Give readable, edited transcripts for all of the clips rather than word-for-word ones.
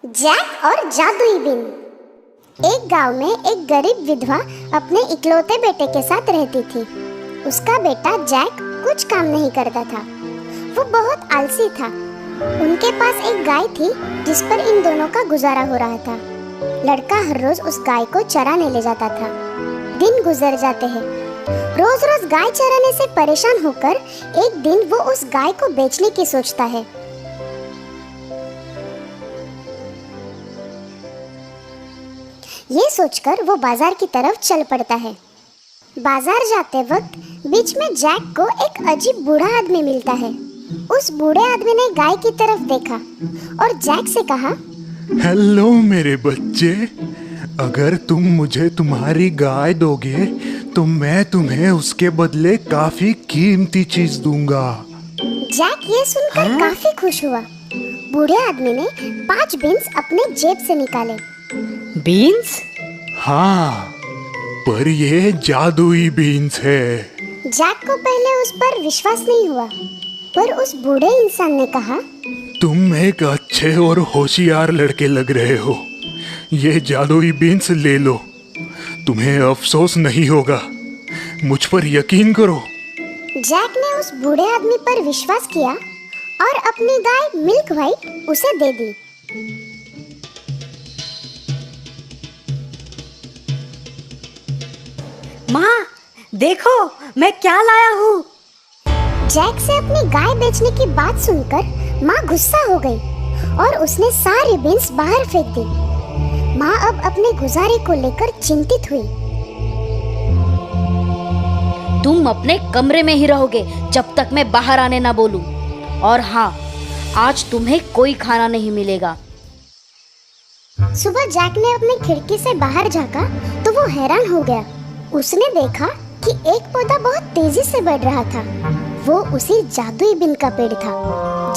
Jack और जादुई बिन। एक गांव में एक गरीब विधवा अपने इकलौते बेटे के साथ रहती थी। उसका बेटा जैक कुछ काम नहीं करता था, वो बहुत आलसी था। उनके पास एक गाय थी जिस पर इन दोनों का गुजारा हो रहा था। लड़का हर रोज उस गाय को चराने ले जाता था। दिन गुजर जाते हैं। रोज रोज गाय चराने से परेशान होकर एक दिन वो उस गाय को बेचने की सोचता है। ये सोचकर वो बाजार की तरफ चल पड़ता है। बाजार जाते वक्त बीच में जैक को एक अजीब बूढ़ा आदमी मिलता है। उस बूढ़े आदमी ने गाय की तरफ देखा और जैक से कहा, हेलो मेरे बच्चे, अगर तुम मुझे तुम्हारी गाय दोगे तो मैं तुम्हें उसके बदले काफी कीमती चीज दूंगा। जैक ये सुनकर काफी खुश हुआ। बूढ़े आदमी ने 5 बीन्स अपने जेब से निकाले। बीन्स? हाँ, पर ये जादुई बीन्स है। जैक को पहले उस पर विश्वास नहीं हुआ, पर उस बूढ़े इंसान ने कहा, तुम एक अच्छे और होशियार लड़के लग रहे हो। ये जादुई बीन्स ले लो, तुम्हें अफसोस नहीं होगा। मुझ पर यकीन करो। जैक ने उस बूढ़े आदमी पर विश्वास किया और अपनी गाय मिल्क व्हाइट उसे दे दी। माँ, देखो मैं क्या लाया हूँ। जैक से अपनी गाय बेचने की बात सुनकर माँ गुस्सा हो गई और उसने सारी बीन्स बाहर फेंक दी। माँ अब अपने गुजारे को लेकर चिंतित हुई। तुम अपने कमरे में ही रहोगे जब तक मैं बाहर आने ना बोलूं। और हाँ, आज तुम्हें कोई खाना नहीं मिलेगा। सुबह जैक ने अपनी खिड़की से बाहर झांका तो वो हैरान हो गया। उसने देखा कि एक पौधा बहुत तेजी से बढ़ रहा था। वो उसी जादुई बिन का पेड़ था।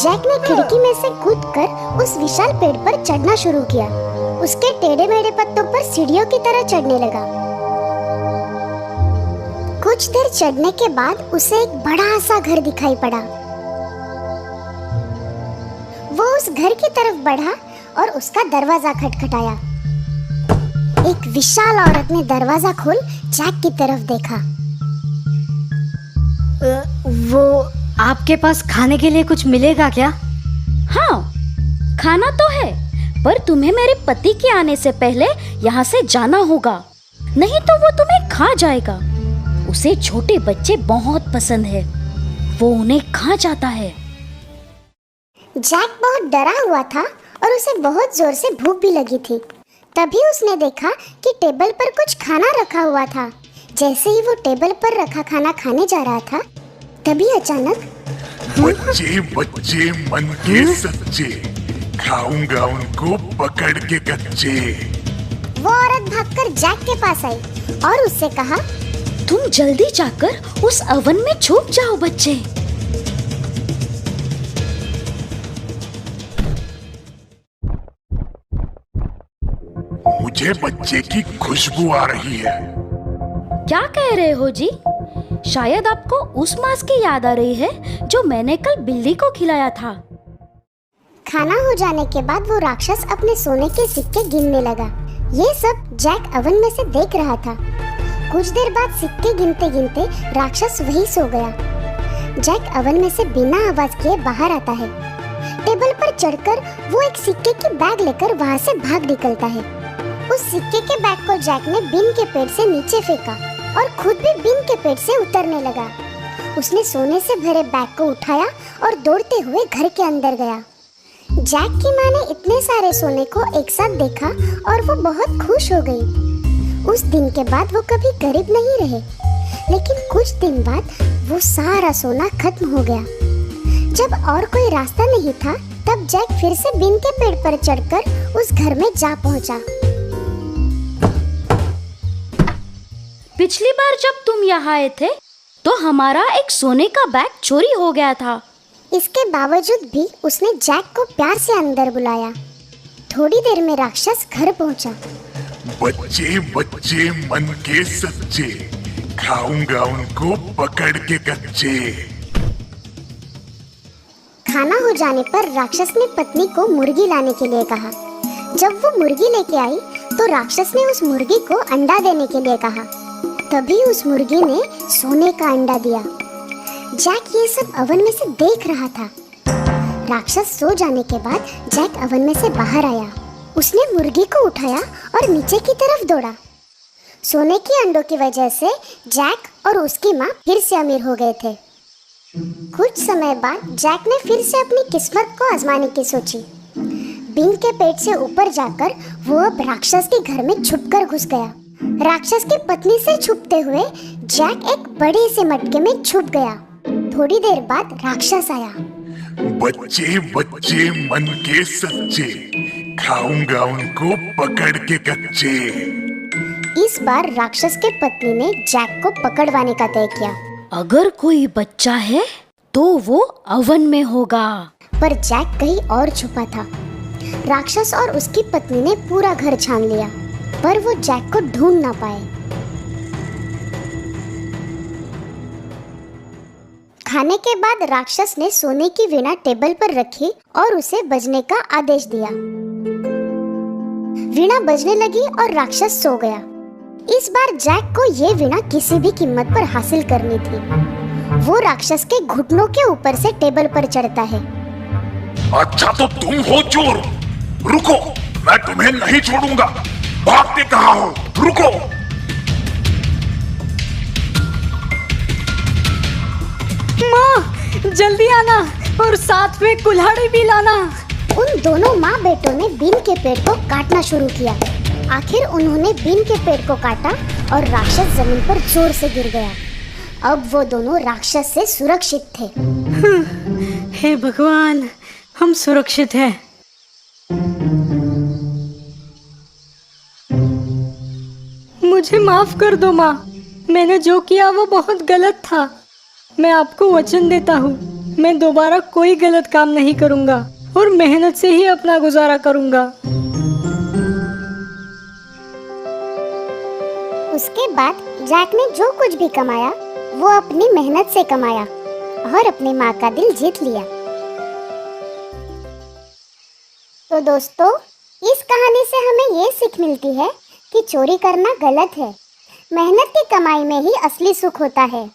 जैक ने खिड़की में से कूदकर उस विशाल पेड़ पर चढ़ना शुरू किया। उसके टेढ़े मेढ़े पत्तों पर सीढ़ियों की तरह चढ़ने लगा। कुछ देर चढ़ने के बाद उसे एक बड़ा सा घर दिखाई पड़ा। वो उस घर की तरफ बढ़ा और उसका दरवाजा खटखटाया। एक विशाल औरत ने दरवाजा खोल जैक की तरफ देखा। वो आपके पास खाने के लिए कुछ मिलेगा क्या? हाँ, खाना तो है, पर तुम्हें मेरे पति के आने से पहले यहाँ से जाना होगा, नहीं तो वो तुम्हें खा जाएगा। उसे छोटे बच्चे बहुत पसंद है, वो उन्हें खा जाता है। जैक बहुत डरा हुआ था और उसे बहुत जोर से भूख भी लगी थी। तभी उसने देखा कि टेबल पर कुछ खाना रखा हुआ था। जैसे ही वो टेबल पर रखा खाना खाने जा रहा था, तभी अचानक बच्चे बच्चे मन के सच्चे, खाऊंगा उनको पकड़ के कच्चे। वो औरत भागकर जैक के पास आई और उससे कहा, तुम जल्दी जाकर उस अवन में छुप जाओ बच्चे। मुझे बच्चे की खुशबू आ रही है। क्या कह रहे हो जी? शायद आपको उस मांस की याद आ रही है जो मैंने कल बिल्ली को खिलाया था। खाना हो जाने के बाद वो राक्षस अपने सोने के सिक्के गिनने लगा। ये सब जैक अवन में से देख रहा था। कुछ देर बाद सिक्के गिनते गिनते राक्षस वहीं सो गया। जैक अवन में से बिना आवाज किए बाहर आता है। टेबल पर चढ़कर वो एक सिक्के की बैग लेकर वहाँ से भाग निकलता है। उस सिक्के के बैग को जैक ने बिन के पेड़ से नीचे फेंका और खुद भी बिन के पेड़ से उतरने लगा। उसने सोने से भरे बैग को उठाया और दौड़ते हुए घर के अंदर गया। जैक की माँ ने इतने सारे सोने को एक साथ देखा और वो बहुत खुश हो गई। उस दिन के बाद वो कभी गरीब नहीं रहे, लेकिन कुछ दिन बाद वो सारा सोना खत्म हो गया। जब और कोई रास्ता नहीं था, तब जैक फिर से बिन के पेड़ पर चढ़कर उस घर में जा पहुंचा। पिछली बार जब तुम यहाँ आए थे तो हमारा एक सोने का बैग चोरी हो गया था। इसके बावजूद भी उसने जैक को प्यार से अंदर बुलाया। थोड़ी देर में राक्षस घर पहुंचा। बच्चे बच्चे मन के सच्चे, खाऊंगा उनको पकड़ के कच्चे। खाना हो जाने पर राक्षस ने पत्नी को मुर्गी लाने के लिए कहा। जब वो मुर्गी लेके आई तो राक्षस ने उस मुर्गी को अंडा देने के लिए कहा। तभी उस मुर्गी ने सोने का अंडा दिया। जैक ये सब ओवन में से देख रहा था। राक्षस सो जाने के बाद जैक ओवन में से बाहर आया। उसने मुर्गी को उठाया और नीचे की तरफ दौड़ा। सोने के अंडों की वजह से जैक और उसकी माँ फिर से अमीर हो गए थे। कुछ समय बाद जैक ने फिर से अपनी किस्मत को आजमाने की सोची। बीन के पेट से ऊपर जाकर वो अब राक्षस के घर में छुपकर घुस गया। राक्षस की पत्नी से छुपते हुए जैक एक बड़े से मटके में छुप गया। थोड़ी देर बाद राक्षस आया। बच्चे बच्चे मन के सच्चे, खाऊंगा उनको पकड़ के कच्चे। इस बार राक्षस के पत्नी ने जैक को पकड़वाने का तय किया। अगर कोई बच्चा है तो वो ओवन में होगा। पर जैक कहीं और छुपा था। राक्षस और उसकी पत्नी ने पूरा घर छान लिया, पर वो जैक को ढूंढ ना पाए। खाने के बाद राक्षस ने सोने की वीणा टेबल पर रखी और उसे बजने का आदेश दिया। वीणा बजने लगी और राक्षस सो गया। इस बार जैक को ये वीणा किसी भी कीमत पर हासिल करनी थी। वो राक्षस के घुटनों के ऊपर से टेबल पर चढ़ता है। अच्छा तो तुम हो चोर, रुको, मैं तुम्हें नहीं छोड़ूंगा। भागते कहाँ हो, रुको। माँ जल्दी आना और साथ में कुल्हाड़ी भी लाना। उन दोनों माँ बेटों ने बीन के पेड़ को काटना शुरू किया। आखिर उन्होंने बीन के पेड़ को काटा और राक्षस जमीन पर जोर से गिर गया। अब वो दोनों राक्षस से सुरक्षित थे। हे भगवान, हम सुरक्षित हैं। मुझे माफ कर दो माँ, मैंने जो किया वो बहुत गलत था। मैं आपको वचन देता हूँ, मैं दोबारा कोई गलत काम नहीं करूँगा और मेहनत से ही अपना गुजारा करूँगा। उसके बाद जैक ने जो कुछ भी कमाया वो अपनी मेहनत से कमाया और अपनी माँ का दिल जीत लिया। तो दोस्तों, इस कहानी से हमें ये सीख मिलती है कि चोरी करना गलत है। मेहनत की कमाई में ही असली सुख होता है।